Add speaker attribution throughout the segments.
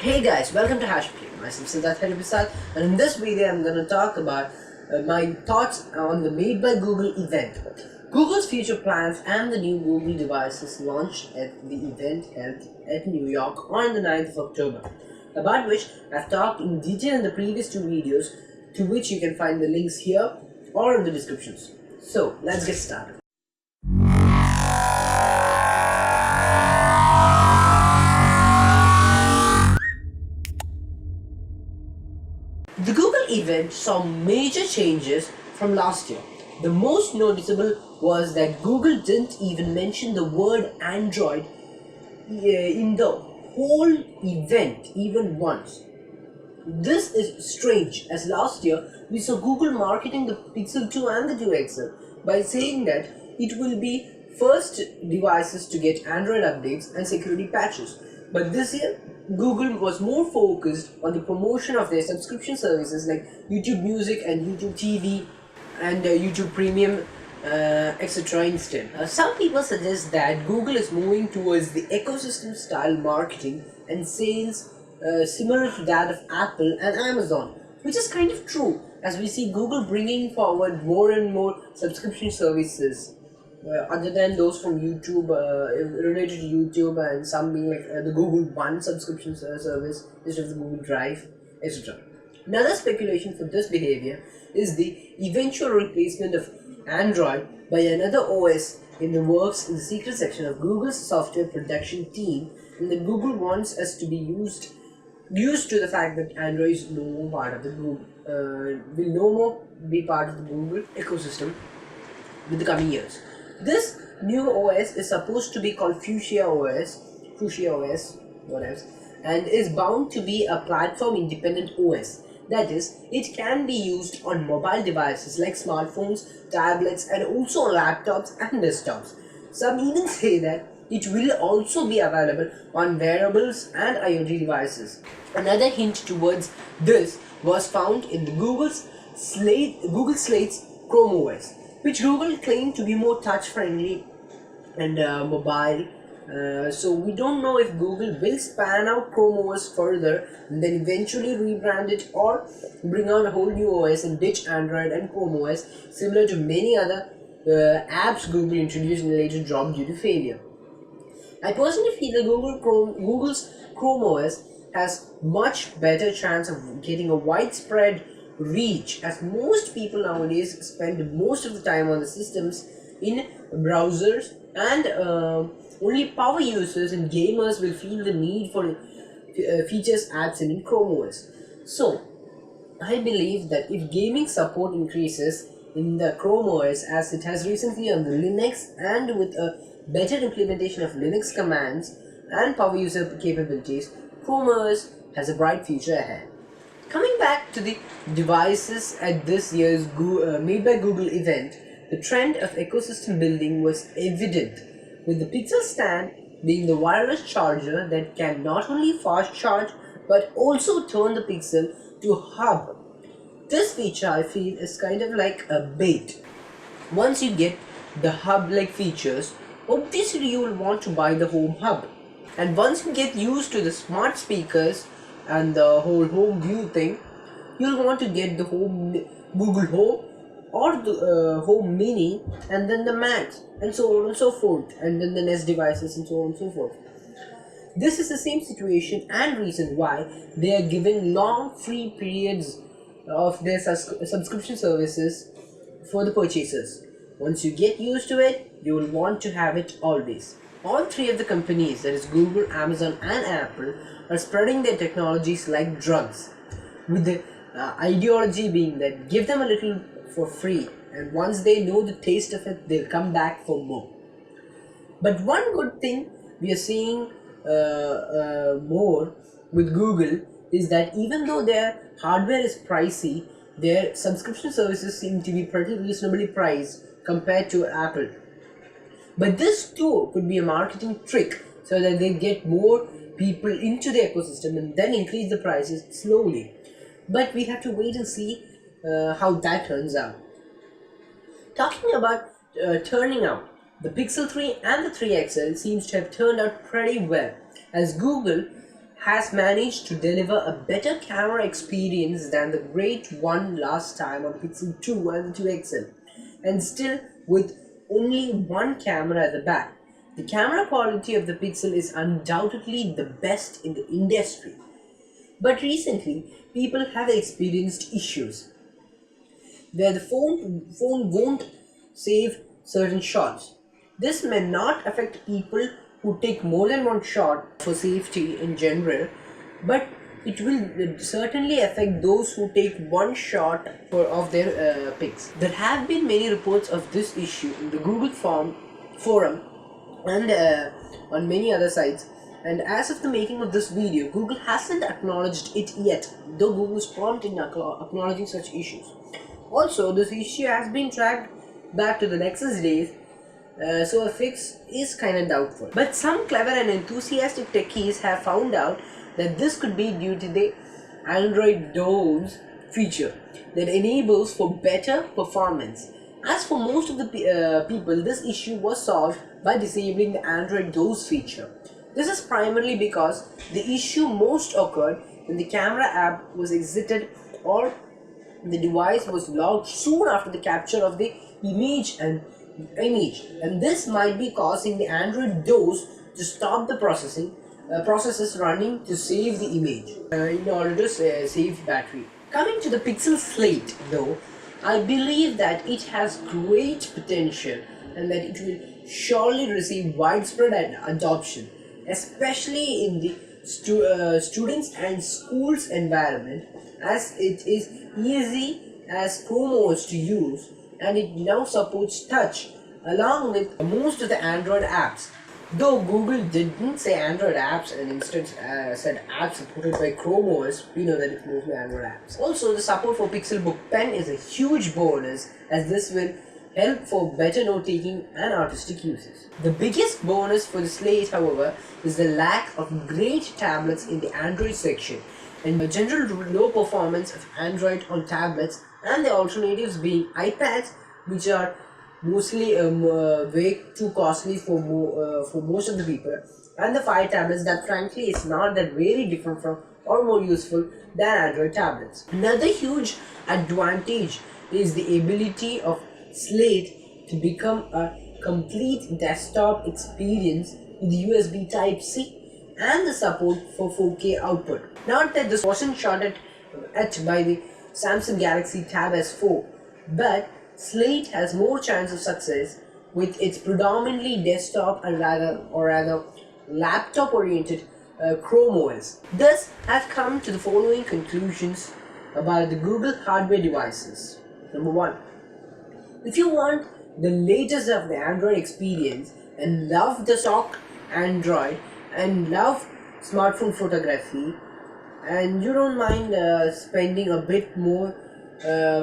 Speaker 1: Hey guys, welcome to HashPlay. Myself Siddharth Hariprasad, and in this video I'm going to talk about my thoughts on the Made by Google event. Google's future plans and the new Google devices launched at the event held at New York on the 9th of October, about which I've talked in detail in the previous two videos, to which you can find the links here or in the descriptions. So let's get started. The Google event saw major changes from last year. The most noticeable was that Google didn't even mention the word Android in the whole event even once. This is strange, as last year we saw Google marketing the Pixel 2 and the 2 XL by saying that it will be first devices to get Android updates and security patches. But this year, Google was more focused on the promotion of their subscription services like YouTube Music and YouTube TV and YouTube Premium, etc. instead. Some people suggest that Google is moving towards the ecosystem style marketing and sales similar to that of Apple and Amazon, which is kind of true, as we see Google bringing forward more and more subscription services other than those from YouTube, related to YouTube, and some being like the Google One subscription service instead of the Google Drive, etc. Another speculation for this behavior is the eventual replacement of Android by another OS in the works in the secret section of Google's software production team, and that Google wants us to be used to the fact that Android is no more part of the Google, will no more be part of the Google ecosystem with the coming years. This new OS is supposed to be called Fuchsia OS, whatever, and is bound to be a platform-independent OS. That is, it can be used on mobile devices like smartphones, tablets, and also on laptops and desktops. Some even say that it will also be available on wearables and IoT devices. Another hint towards this was found in the Google Slate's Chrome OS, which Google claimed to be more touch-friendly and mobile. So we don't know if Google will span out Chrome OS further and then eventually rebrand it, or bring out a whole new OS and ditch Android and Chrome OS, similar to many other apps Google introduced and later dropped due to failure. I personally feel that Google's Chrome OS has much better chance of getting a widespread reach, as most people nowadays spend most of the time on the systems in browsers, and only power users and gamers will feel the need for features apps in Chrome OS. So I believe that if gaming support increases in the Chrome OS, as it has recently on the Linux, and with a better implementation of Linux commands and power user capabilities, Chrome OS has a bright future ahead. Coming back to the devices at this year's Made by Google event, the trend of ecosystem building was evident, with the Pixel stand being the wireless charger that can not only fast charge but also turn the Pixel to a hub. This feature, I feel, is kind of like a bait. Once you get the hub-like features, obviously you will want to buy the home hub. And once you get used to the smart speakers and the whole home view thing, you'll want to get the Google Home or the Home Mini, and then the Max, and so on and so forth, and then the Nest devices and so on and so forth. This is the same situation and reason why they are giving long free periods of their subscription services for the purchasers. Once you get used to it, you will want to have it always. All three of the companies, that is Google, Amazon and Apple, are spreading their technologies like drugs, with the ideology being that give them a little for free, and once they know the taste of it, they'll come back for more. But one good thing we are seeing more with Google is that even though their hardware is pricey, their subscription services seem to be pretty reasonably priced compared to Apple. But this too could be a marketing trick, so that they get more people into the ecosystem and then increase the prices slowly. But we have to wait and see how that turns out. Talking about turning out, the Pixel 3 and the 3 XL seems to have turned out pretty well, as Google has managed to deliver a better camera experience than the great one last time on Pixel 2 and the 2 XL, and still with only one camera at the back. The camera quality of the Pixel is undoubtedly the best in the industry. But recently, people have experienced issues where the phone won't save certain shots. This may not affect people who take more than one shot for safety in general, but it will certainly affect those who take one shot of their pics. There have been many reports of this issue in the Google forum and on many other sites. And as of the making of this video, Google hasn't acknowledged it yet, though Google is prompt in acknowledging such issues. Also, this issue has been tracked back to the Nexus days, so a fix is kinda doubtful. But some clever and enthusiastic techies have found out that this could be due to the Android doze feature that enables for better performance. As for most of the people, this issue was solved by disabling the Android doze feature. This is primarily because the issue most occurred when the camera app was exited or the device was logged soon after the capture of the image, and this might be causing the Android doze to stop the processes running to save the image in order to save battery. Coming to the Pixel Slate though, I believe that it has great potential and that it will surely receive widespread adoption, especially in the students and schools environment, as it is easy as Chrome OS to use, and it now supports touch along with most of the Android apps. Though Google didn't say Android apps and instead said apps supported by Chrome OS, we know that it's mostly Android apps. Also, the support for Pixelbook Pen is a huge bonus, as this will help for better note-taking and artistic uses. The biggest bonus for the Slate, however, is the lack of great tablets in the Android section, and the general low performance of Android on tablets, and the alternatives being iPads, which are mostly way too costly for most of the people, and the Fire tablets that frankly is not that very different from or more useful than Android tablets. Another huge advantage is the ability of Slate to become a complete desktop experience with USB Type-C and the support for 4K output. Not that this wasn't shot at by the Samsung Galaxy Tab S4, but Slate has more chance of success with its predominantly desktop and rather laptop-oriented Chrome OS. Thus, I've come to the following conclusions about the Google hardware devices. Number 1. If you want the latest of the Android experience and love the stock Android and love smartphone photography, and you don't mind spending a bit more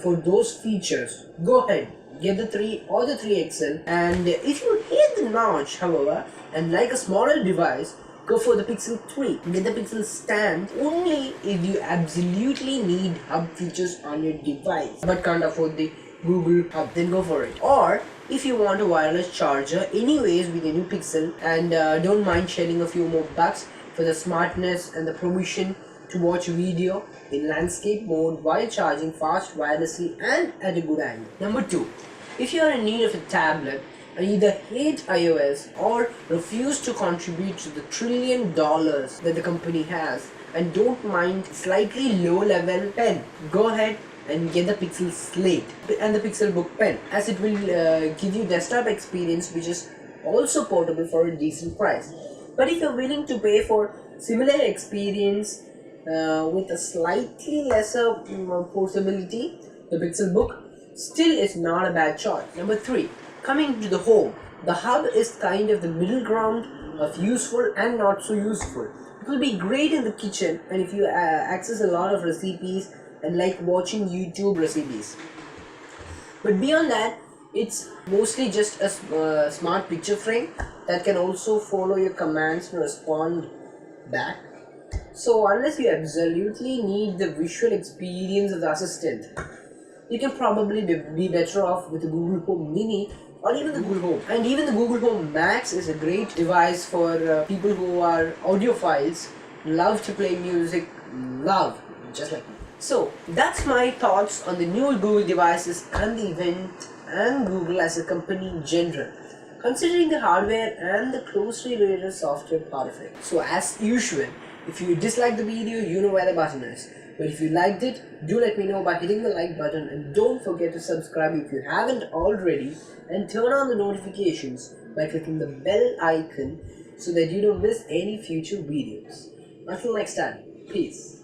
Speaker 1: for those features, go ahead, get the 3 or the 3 XL. And if you hate the notch, however, and like a smaller device, go for the Pixel 3. Get the Pixel stand only if you absolutely need hub features on your device but can't afford the Google Hub, then go for it. Or if you want a wireless charger anyways with a new Pixel and don't mind shelling a few more bucks for the smartness and the permission to watch a video in landscape mode while charging fast wirelessly and at a good angle. Number 2. If you are in need of a tablet and either hate iOS or refuse to contribute to the $1 trillion that the company has and don't mind slightly low level pen, go ahead and get the Pixel Slate and the Pixelbook Pen, as it will give you desktop experience which is also portable for a decent price. But if you're willing to pay for similar experience with a slightly lesser portability, the Pixelbook still is not a bad choice. Number 3. Coming to the home, the hub is kind of the middle ground of useful and not so useful. It will be great in the kitchen and if you access a lot of recipes and like watching YouTube recipes. But beyond that, it's mostly just a smart picture frame that can also follow your commands and respond back. So unless you absolutely need the visual experience of the assistant, you can probably be better off with the Google Home Mini or even the Google Home. And even the Google Home Max is a great device for people who are audiophiles love to play music, love, just like me. So that's my thoughts on the new Google devices and the event and Google as a company in general, considering the hardware and the closely related software part of it. So as usual, if you disliked the video, you know where the button is. But if you liked it, do let me know by hitting the like button, and don't forget to subscribe if you haven't already, and turn on the notifications by clicking the bell icon so that you don't miss any future videos. Until next time, peace.